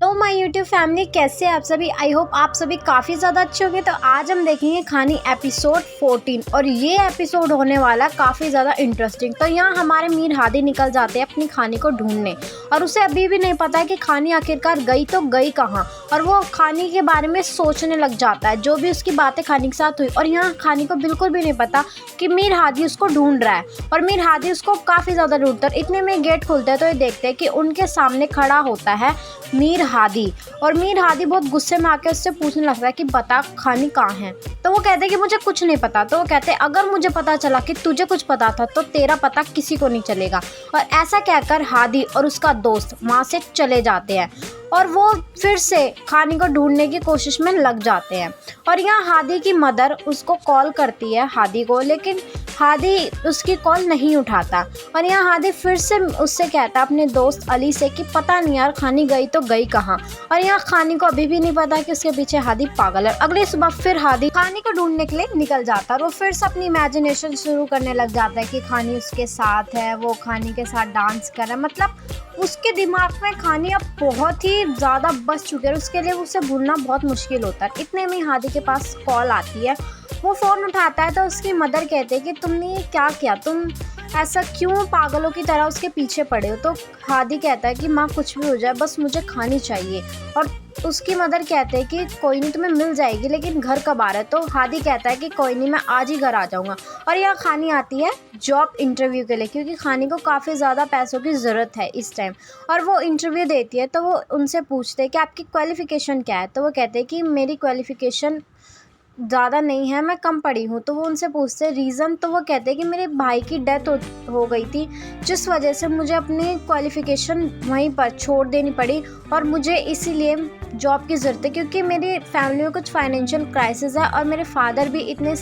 तो my YouTube family, कैसे आप सभी। आई होप आप सभी काफ़ी ज़्यादा अच्छे होंगे। तो आज हम देखेंगे खानी एपिसोड 14 और ये एपिसोड होने वाला काफ़ी ज़्यादा इंटरेस्टिंग। तो यहाँ हमारे मीर हादी निकल जाते हैं अपनी खानी को ढूंढने और उसे अभी भी नहीं पता है कि खानी आखिरकार गई तो गई कहाँ। और वो खानी के बारे में सोचने लग जाता है, जो भी उसकी बातें खानी के साथ हुई। और यहाँ खानी को बिल्कुल भी नहीं पता कि मीर हादी उसको ढूंढ रहा है और मीर हादी उसको काफ़ी ज़्यादा ढूंढता है। इतने में गेट खुलता है तो ये देखते हैं कि उनके सामने खड़ा होता है मीर हादी। और मीर हादी बहुत गुस्से में आके उससे पूछने लगता है कि बता खानी कहाँ है। तो वो कहते हैं कि मुझे कुछ नहीं पता। तो वो कहते हैं अगर मुझे पता चला कि तुझे कुछ पता था तो तेरा पता किसी को नहीं चलेगा। और ऐसा कहकर हादी और उसका दोस्त वहाँ से चले जाते हैं और वो फिर से खानी को ढूंढने की कोशिश में लग जाते हैं। और यहाँ हादी की मदर उसको कॉल करती है हादी को, लेकिन हादी उसकी कॉल नहीं उठाता। और यहाँ हादी फिर से उससे कहता है अपने दोस्त अली से कि पता नहीं यार खानी गई तो गई कहाँ। और यहाँ खानी को अभी भी नहीं पता कि उसके पीछे हादी पागल है। अगली सुबह फिर हादी खानी को ढूंढने के लिए निकल जाता है और वो फिर से अपनी इमेजिनेशन शुरू करने लग जाता है कि खानी उसके साथ है, वो खानी के साथ डांस कर रहा है। मतलब उसके दिमाग में खानी अब बहुत ही ज़्यादा बस चुकी है, उसके लिए उसे भूलना बहुत मुश्किल होता है। इतने में हादी के पास कॉल आती है, वो फ़ोन उठाता है तो उसकी मदर कहते हैं कि तुमने ये क्या किया, तुम ऐसा क्यों पागलों की तरह उसके पीछे पड़े हो। तो हादी कहता है कि माँ कुछ भी हो जाए बस मुझे खानी चाहिए। और उसकी मदर कहते हैं कि कोई नहीं तुम्हें मिल जाएगी, लेकिन घर कब आ रहा है। तो हादी कहता है कि कोई नहीं मैं आज ही घर आ जाऊँगा। और यहाँ खानी आती है जॉब इंटरव्यू के लिए, क्योंकि खानी को काफ़ी ज़्यादा पैसों की ज़रूरत है इस टाइम। और वो इंटरव्यू देती है तो वो उनसे पूछते हैं कि आपकी क्वालिफ़िकेशन क्या है। तो वो कहते हैं कि मेरी क्वालिफ़िकेशन ज़्यादा नहीं है, मैं कम पढ़ी हूँ। तो वो उनसे पूछते हैं रीज़न। तो वो कहते हैं कि मेरे भाई की डेथ हो गई थी, जिस वजह से मुझे अपनी क्वालिफ़िकेशन वहीं पर छोड़ देनी पड़ी और मुझे इसीलिए जॉब की ज़रूरत है, क्योंकि मेरी फैमिली में कुछ फाइनेंशियल क्राइसिस है और मेरे फादर भी इतने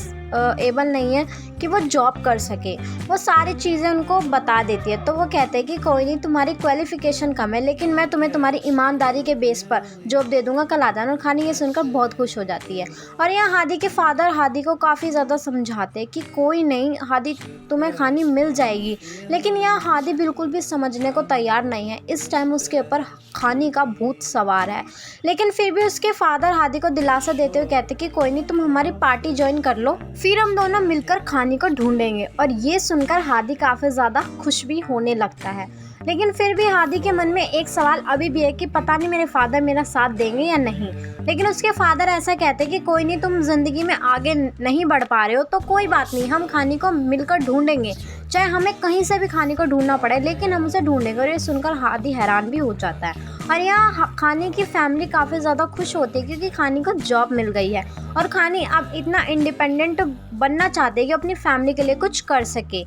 एबल नहीं है कि वो जॉब कर सके। वो सारी चीज़ें उनको बता देती है। तो वो कहते हैं कि कोई नहीं तुम्हारी क्वालिफ़िकेशन कम है, लेकिन मैं तुम्हें तुम्हारी ईमानदारी के बेस पर जॉब दे दूँगा, कल आ जाना। और खानी ये सुनकर बहुत खुश हो जाती है। और यहाँ हादी के फादर हादी को काफ़ी ज़्यादा समझाते हैं कि कोई नहीं हादी तुम्हें खानी मिल जाएगी, लेकिन यहाँ हादी बिल्कुल भी समझने को तैयार नहीं है। इस टाइम उसके ऊपर खानी का भूत सवार है, लेकिन फिर भी उसके फादर हादी को दिलासा देते हुए कहते कि कोई नहीं तुम हमारी पार्टी ज्वाइन कर लो, फिर हम दोनों मिलकर खानी को ढूंढेंगे। और ये सुनकर हादी काफ़ी ज़्यादा खुश भी होने लगता है, लेकिन फिर भी हादी के मन में एक सवाल अभी भी है कि पता नहीं मेरे फादर मेरा साथ देंगे या नहीं। लेकिन उसके फादर ऐसा कहते हैं कि कोई नहीं तुम ज़िंदगी में आगे नहीं बढ़ पा रहे हो तो कोई बात नहीं, हम खानी को मिलकर ढूंढेंगे, चाहे हमें कहीं से भी खानी को ढूंढना पड़े, लेकिन हम उसे ढूंढेंगे। और ये सुनकर हादी हैरान भी हो जाता है। और यहाँ खानी की फैमिली काफ़ी ज़्यादा खुश होती है क्योंकि खानी को जॉब मिल गई है और खानी अब इतना इंडिपेंडेंट बनना चाहते हैं कि अपनी फैमिली के लिए कुछ कर सके।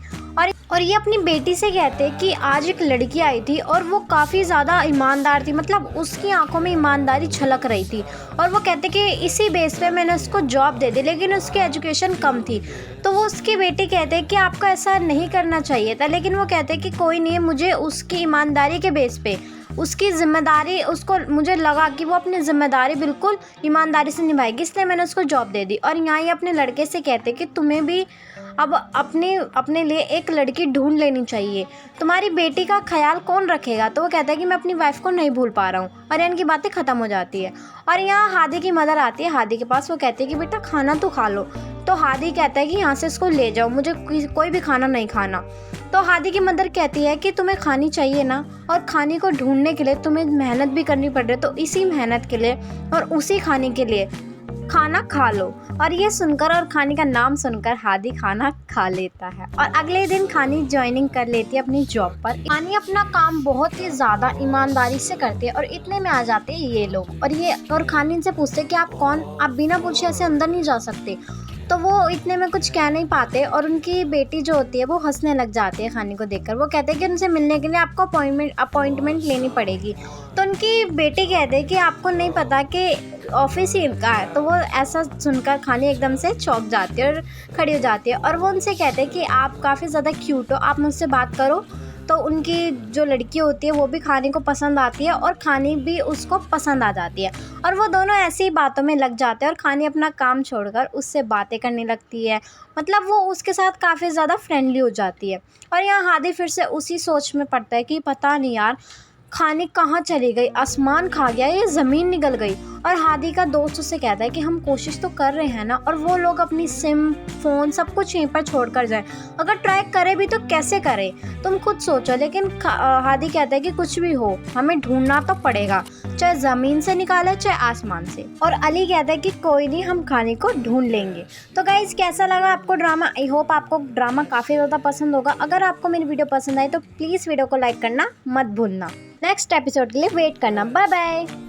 और ये अपनी बेटी से कहते हैं कि आज एक लड़की आई थी और वो काफ़ी ज़्यादा ईमानदार थी, मतलब उसकी आंखों में ईमानदारी झलक रही थी। और वो कहते कि इसी बेस पे मैंने उसको जॉब दे दी, लेकिन उसकी एजुकेशन कम थी। तो वो उसकी बेटी कहते हैं कि आपको ऐसा नहीं करना चाहिए था, लेकिन वो कहते हैं कि कोई नहीं, मुझे उसकी ईमानदारी के बेस पे उसकी ज़िम्मेदारी, उसको मुझे लगा कि वो अपनी ज़िम्मेदारी बिल्कुल ईमानदारी से निभाएगी, इसलिए मैंने उसको जॉब दे दी। और यहाँ ही अपने लड़के से कहते कि तुम्हें भी अब अपने लिए एक लड़की ढूंढ लेनी चाहिए, तुम्हारी बेटी का ख्याल कौन रखेगा। तो वो कहता है कि मैं अपनी वाइफ को नहीं भूल पा रहा हूँ। और इनकी बातें ख़त्म हो जाती है और यहाँ हादी की मदर आती है हादी के पास। वो कहती है कि बेटा खाना तो खा लो। तो हादी कहता है कि यहाँ से इसको ले जाओ, मुझे कोई भी खाना नहीं खाना। तो हादी की मदर कहती है कि तुम्हें खानी चाहिए ना, और खाने को ढूंढने के लिए तुम्हें मेहनत भी करनी पड़ रही है, तो इसी मेहनत के लिए और उसी खाने के लिए खाना खा लो। और ये सुनकर और खाने का नाम सुनकर हादी खाना खा लेता है और अगले दिन खानी ज्वाइनिंग कर लेती है अपनी जॉब पर। खानी अपना काम बहुत ही ज़्यादा ईमानदारी से करती है और इतने में आ जाते हैं ये लोग और खानी से पूछते हैं कि आप कौन, आप बिना पूछे ऐसे अंदर नहीं जा सकते। तो वो इतने में कुछ कह नहीं पाते और उनकी बेटी जो होती है वो हंसने लग जाती है खानी को देखकर। वो कहते हैं कि उनसे मिलने के लिए आपको अपॉइंटमेंट लेनी पड़ेगी। तो उनकी बेटी कहते हैं कि आपको नहीं पता कि ऑफिस ही इनका है। तो वो ऐसा सुनकर खानी एकदम से चौंक जाती है और खड़ी हो जाती है और वो उनसे कहते हैं कि आप काफ़ी ज़्यादा क्यूट हो, आप मुझसे बात करो। तो उनकी जो लड़की होती है वो भी खानी को पसंद आती है और खानी भी उसको पसंद आ जाती है और वो दोनों ऐसी ही बातों में लग जाते हैं और खानी अपना काम छोड़कर उससे बातें करने लगती है। मतलब वो उसके साथ काफ़ी ज़्यादा फ्रेंडली हो जाती है। और यहाँ हादी फिर से उसी सोच में पड़ता है कि पता नहीं यार, खानी कहाँ चली गई, आसमान खा गया, ये ज़मीन निगल गई। और हादी का दोस्त उससे कहता है कि हम कोशिश तो कर रहे हैं ना, और वो लोग अपनी सिम, फ़ोन सब कुछ यहीं पर छोड़ कर जाए। अगर ट्राई करे भी तो कैसे करे, तुम खुद सोचो। लेकिन हादी कहता है कि कुछ भी हो, हमें ढूंढना तो पड़ेगा, चाहे ज़मीन से निकाले चाहे आसमान से। और अली कहता है कि कोई नहीं, हम खाने को ढूंढ लेंगे। तो गाइज़, कैसा लगा आपको ड्रामा? आई होप आपको ड्रामा काफ़ी ज़्यादा पसंद होगा। अगर आपको मेरी वीडियो पसंद आई तो प्लीज़ वीडियो को लाइक करना मत भूलना। नेक्स्ट एपिसोड के लिए वेट करना। Bye bye.